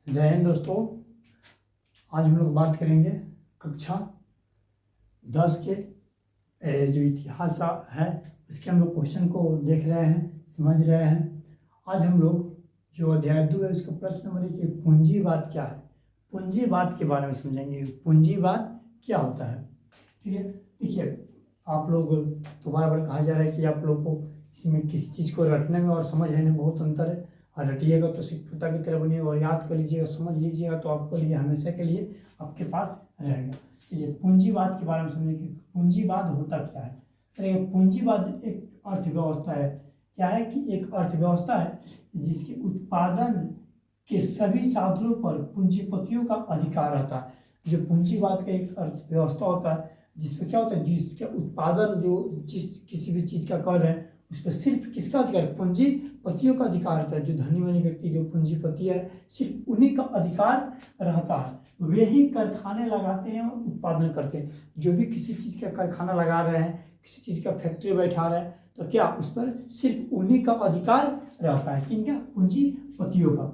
जय हिंद दोस्तों। आज हम लोग बात करेंगे कक्षा 10 के जो इतिहास है उसके हम लोग क्वेश्चन को देख रहे हैं, समझ रहे हैं। आज हम लोग जो अध्याय 2 है उसका प्रश्न नंबर 1 कि पूंजीवाद क्या है, पूंजीवाद के बारे में समझेंगे। पूंजीवाद क्या होता है, ठीक है। देखिए, आप लोग तो बार बार कहा जा रहा है कि आप लोग को इसमें किसी चीज़ को रटने में और समझने में बहुत अंतर है। और रटिएगा तो सिक्कुता की तरह बनिएगा और याद कर लीजिएगा, समझ लीजिएगा तो आपको लिए हमेशा के लिए आपके पास रहेगा। चलिए पूंजीवाद के बारे में समझेंगे। पूंजीवाद होता क्या है। तो पूंजीवाद एक अर्थव्यवस्था है। क्या है कि एक अर्थव्यवस्था है जिसके उत्पादन के सभी साधनों पर पूंजीपतियों का अधिकार रहता है। जो पूंजीवाद का एक अर्थव्यवस्था होता है जिसमें क्या होता है, जिसका उत्पादन जो जिस किसी भी चीज़ का कर रहे हैं उस पर सिर्फ किसका अधिकार, पूंजीपतियों का अधिकार रहता है। जो धनी वाले व्यक्ति जो पूंजीपति है सिर्फ उन्हीं का अधिकार रहता है। वे ही कारखाने लगाते हैं और उत्पादन करते हैं। जो भी किसी चीज़ का कारखाना लगा रहे हैं, किसी चीज़ का फैक्ट्री बैठा रहे हैं तो क्या उस पर सिर्फ उन्हीं का अधिकार रहता है। किनका, पूंजीपतियों का।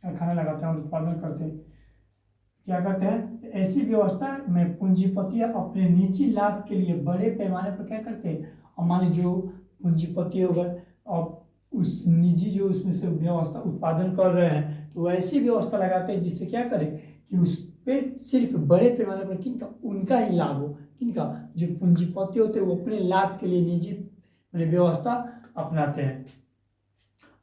कारखाना लगाते हैं और उत्पादन करते हैं। क्या करते हैं, तो ऐसी व्यवस्था में पूंजीपति अपने निजी लाभ के लिए बड़े पैमाने पर क्या करते हैं। और मान लीजिए जो पूंजीपति होगा और उस निजी जो उसमें से व्यवस्था उत्पादन कर रहे हैं तो ऐसी व्यवस्था लगाते हैं जिससे क्या करें कि उस पर सिर्फ बड़े पैमाने पर किनका, उनका ही लाभ हो। किनका, जो पूंजीपति होते हैं वो अपने लाभ के लिए निजी व्यवस्था अपनाते हैं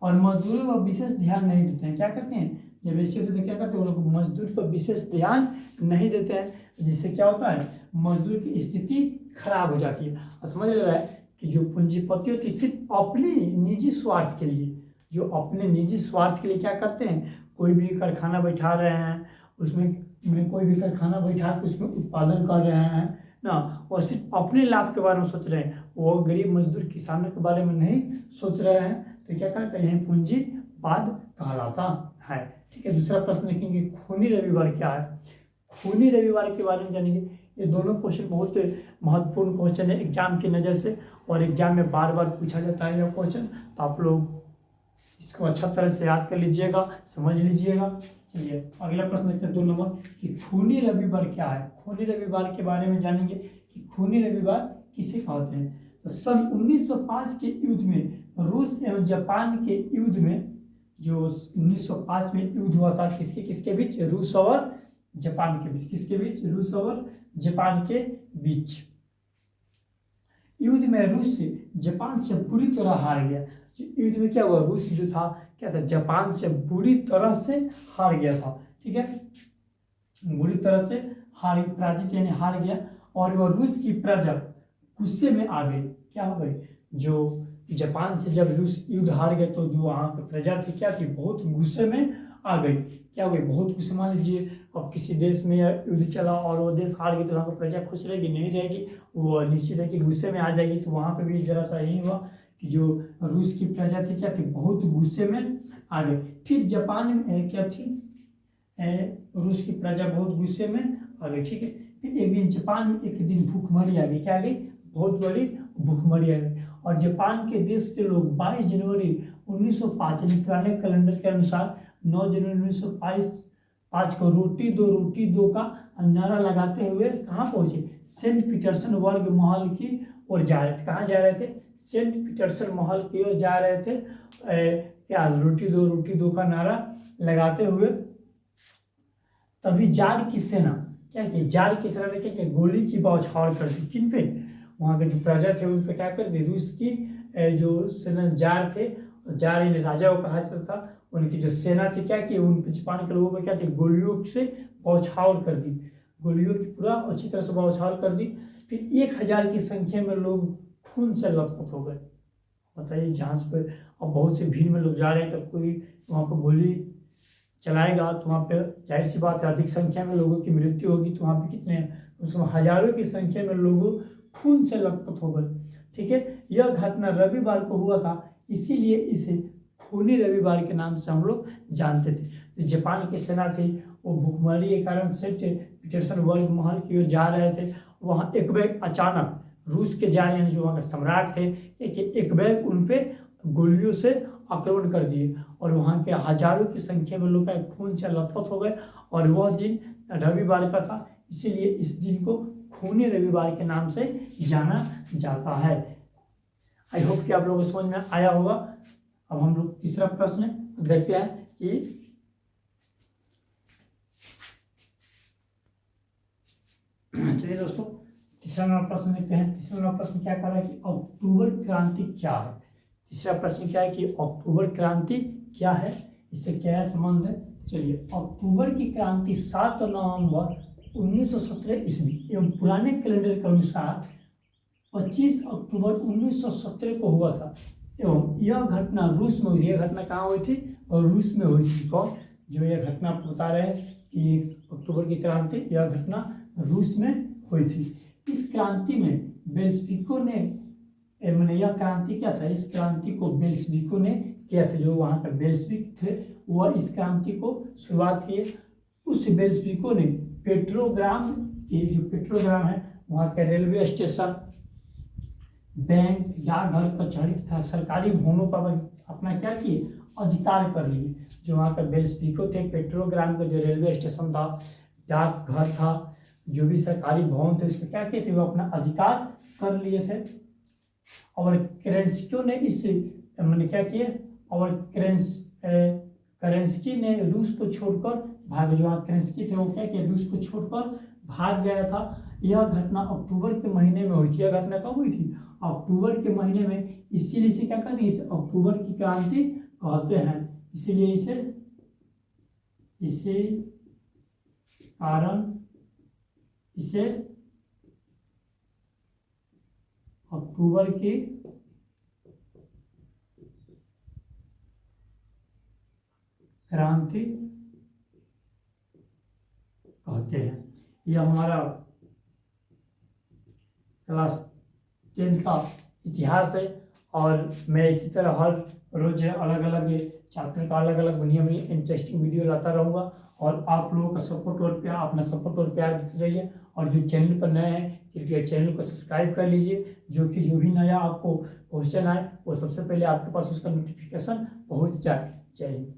और मजदूरों पर विशेष ध्यान नहीं देते हैं। क्या करते हैं, जब ऐसे होते तो क्या करते हैं, वो लोग मजदूर पर विशेष ध्यान नहीं देते हैं, जिससे क्या होता है, मजदूर की स्थिति खराब हो जाती है। और समझ रहा है कि जो पूंजीपति होती है सिर्फ अपने निजी स्वार्थ के लिए, जो अपने निजी स्वार्थ के लिए क्या करते हैं, कोई भी कारखाना बैठा रहे हैं उसमें कोई भी कारखाना बैठा के उसमें उत्पादन कर रहे हैं ना, और सिर्फ अपने लाभ के बारे में सोच रहे हैं, वो गरीब मजदूर किसानों के बारे में नहीं सोच रहे हैं। तो क्या करते हैं, यही पूंजीवाद कहलाता है। ठीक है। दूसरा प्रश्न देखेंगे, खूनी रविवार क्या है। खूनी रविवार के बारे में जानेंगे। ये दोनों क्वेश्चन बहुत महत्वपूर्ण क्वेश्चन है एग्जाम की नज़र से, और एग्जाम में बार बार पूछा जाता है यह क्वेश्चन। तो आप लोग इसको अच्छा तरह से याद कर लीजिएगा, समझ लीजिएगा। चलिए अगला प्रश्न देखते हैं 2 नंबर कि खूनी रविवार क्या है। खूनी रविवार के बारे में जानेंगे कि खूनी रविवार किसे कहते हैं। तो सन 1905 के युद्ध में रूस एवं जापान के युद्ध में, जो 1905 में युद्ध हुआ था किसके किसके बीच, रूस और जापान के बीच। किसके बीच, रूस और जापान के बीच। युद्ध में रूस जापान से बुरी तरह हार गया। युद्ध में क्या हुआ, रूस जो था क्या था, जापान से बुरी तरह से हार गया था। ठीक है, बुरी तरह से पराजित यानी हार गया। और वह रूस की प्रजा गुस्से में आ गई। क्या हो गई, जो जापान से जब रूस युद्ध हार गए तो जो वहाँ की प्रजा थी क्या थी, बहुत गुस्से में आ गई। क्या हो गई, बहुत गुस्से। मान लीजिए अब किसी देश में युद्ध चला और वो देश हार गई तो वहाँ की प्रजा खुश रहेगी, नहीं रहेगी, वो निश्चित है कि गुस्से में आ जाएगी। तो वहाँ पे भी जरा सा यही हुआ कि जो रूस की प्रजा थी क्या थी, बहुत गुस्से में आ गई। फिर जापान में क्या थी, रूस की प्रजा बहुत गुस्से में आ गई। ठीक है। फिर एक दिन जापान में एक दिन भूखमरी आ गई। क्या आ गई, बहुत बड़ी भूखमरी आ गई। और जापान के देश के लोग 22 जनवरी 1905 यानी पुराने कैलेंडर के अनुसार 9 जनवरी 1905 को रोटी दो का नारा लगाते हुए कहाँ पहुंचे, सेंट पीटर्सबर्ग महल की ओर जा रहे थे। कहाँ जा रहे थे, सेंट पीटर्सबर्ग महल की ओर जा रहे थे। क्या, रोटी दो का नारा लगाते हुए। तभी जार की सेना क्या की, जार की सेना ने क्या, गोली की बौछार कर दी। किन पे, वहाँ के जो प्रजा थे उन पे क्या कर दी, रूस की जो सेना, जार थे, जार यानी राजा को कहा जाता था, उनकी जो सेना थी क्या की, उन जापान के लोगों पे क्या थी, गोलियों से बौछार कर दी। गोलियों की पूरा अच्छी तरह से बौछार कर दी। फिर 1000 की संख्या में लोग खून से लथपथ हो गए। बताइए, जहाँ पे अब बहुत से भीड़ में लोग जा रहे हैं तब कोई वहाँ पर गोली चलाएगा तो वहाँ पे जाहिर सी बात है अधिक संख्या में लोगों की मृत्यु होगी। तो वहाँ पे कितने, उसमें हजारों की संख्या में लोगों खून से लथपथ हो गए। ठीक है। यह घटना रविवार को हुआ था, इसीलिए इसे खूनी रविवार के नाम से हम लोग जानते थे। जो जापान की सेना थी वो भूखमरी के कारण सेंट पीटर्सबर्ग महल की ओर जा रहे थे। वहाँ एक बैग अचानक रूस के जाने यानी जो वहाँ के सम्राट थे, एक बैग उन पे गोलियों से आक्रमण कर दिए और वहाँ के हजारों की संख्या में लोग खून से लथपथ हो गए। और वह दिन रविवार का था, इसीलिए इस दिन को खूनी रविवार के नाम से जाना जाता है। आई होप कि आप लोगों को समझ में आया होगा। अब हम लोग तीसरा प्रश्न देखते हैं कि चलिए दोस्तों, तीसरा नंबर प्रश्न देखते हैं। तीसरा नंबर प्रश्न क्या कर रहा है कि अक्टूबर क्रांति क्या है। तीसरा प्रश्न क्या है कि अक्टूबर क्रांति क्या है, इससे क्या संबंध है। चलिए, अक्टूबर की क्रांति 7 नवंबर 1917 ईस्वी एवं पुराने कैलेंडर के अनुसार 25 अक्टूबर 1917 को हुआ था एवं यह घटना रूस में हुई थी। यह घटना कहाँ हुई थी? और रूस में हुई थी। कौन जो यह घटना बता रहे हैं कि अक्टूबर की क्रांति, यह घटना रूस में हुई थी। इस क्रांति में बेल्शेविकों ने, मैंने यह क्रांति क्या था, इस क्रांति को बेल्शेविकों ने किया था। जो वहाँ के बेल्शेविक थे वह इस क्रांति को शुरुआत किए। उस बेल्शेविकों ने पेट्रोग्राम, ये जो पेट्रोग्राम है वहाँ के रेलवे स्टेशन, बैंक, डाकघर, कचहरी तथा सरकारी भवनों पर अपना क्या किए, अधिकार कर लिए। जो वहाँ के बेल्शेविकों थे, पेट्रोग्राम का जो रेलवे स्टेशन था, डाकघर था, जो भी सरकारी भवन थे, उसमें क्या किए थे, वो अपना अधिकार कर लिए थे। और केरेंस्की ने इस मैंने क्या किए, और केरेंस्की ने रूस को छोड़कर भाग, जो केरेंस्की थे वो क्या किए, रूस को छोड़कर भाग गया था। यह घटना अक्टूबर के महीने में हुई थी। यह घटना कब हुई थी? अक्टूबर के महीने में। इसीलिए इसे क्या कहते हैं, इसे अक्टूबर की क्रांति कहते हैं। इसीलिए इसी कारण इसे अक्टूबर की क्रांति कहते हैं। यह हमारा क्लास 10 का इतिहास है। और मैं इसी तरह हर रोज अलग अलग चैप्टर का अलग अलग बढ़िया बढ़िया इंटरेस्टिंग वीडियो लाता रहूँगा। और आप लोगों का सपोर्ट और प्यार, अपना सपोर्ट और प्यार देते रहिए। और जो चैनल पर नए हैं कृपया चैनल को सब्सक्राइब कर लीजिए, जो भी नया आपको क्वेश्चन आए वो सबसे पहले आपके पास उसका नोटिफिकेशन पहुँच जाए। जय हिंद।